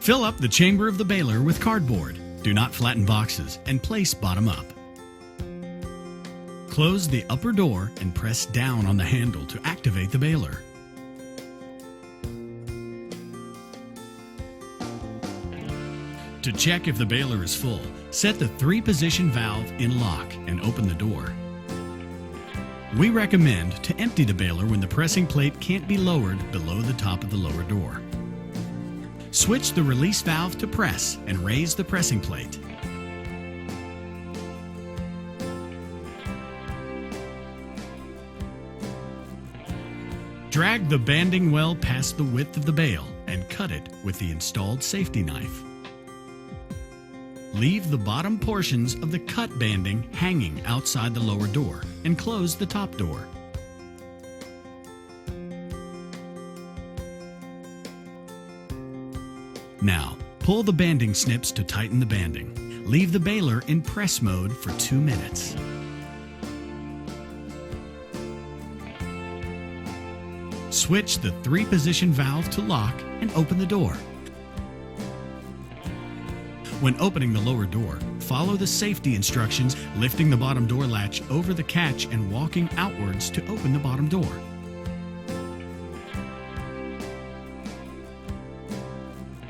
Fill up the chamber of the baler with cardboard. Do not flatten boxes and place bottom up. Close the upper door and press down on the handle to activate the baler. To check if the baler is full, set the 3-position valve in lock and open the door. We recommend to empty the baler when the pressing plate can't be lowered below the top of the lower door. Switch the release valve to press and raise the pressing plate. Drag the banding well past the width of the bale and cut it with the installed safety knife. Leave the bottom portions of the cut banding hanging outside the lower door and close the top door. Now, pull the banding snips to tighten the banding. Leave the baler in press mode for 2 minutes. Switch the 3-position valve to lock and open the door. When opening the lower door, follow the safety instructions, lifting the bottom door latch over the catch and walking outwards to open the bottom door.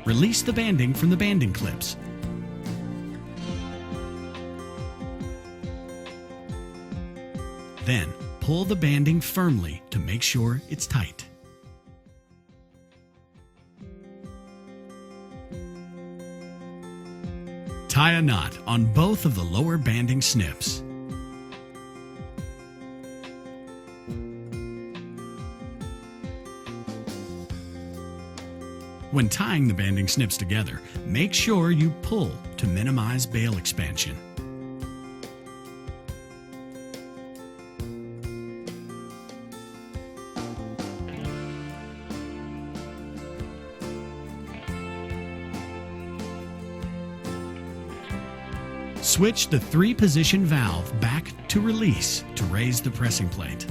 Release the banding from the banding clips. Then, pull the banding firmly to make sure it's tight. Tie a knot on both of the lower banding snips. When tying the banding snips together, make sure you pull to minimize bale expansion. Switch the 3-position valve back to release to raise the pressing plate.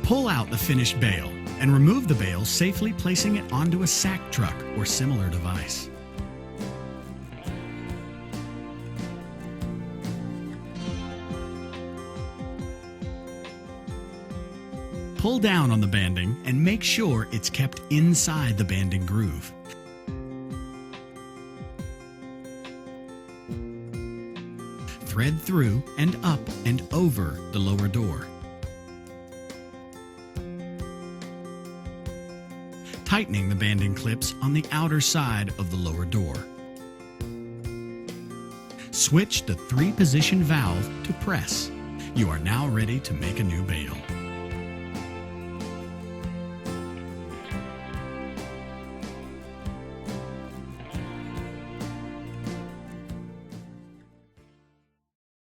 Pull out the finished bale and remove the bale, safely placing it onto a sack truck or similar device. Pull down on the banding and make sure it's kept inside the banding groove. Thread through and up and over the lower door. Tightening the banding clips on the outer side of the lower door. Switch the 3-position valve to press. You are now ready to make a new bale.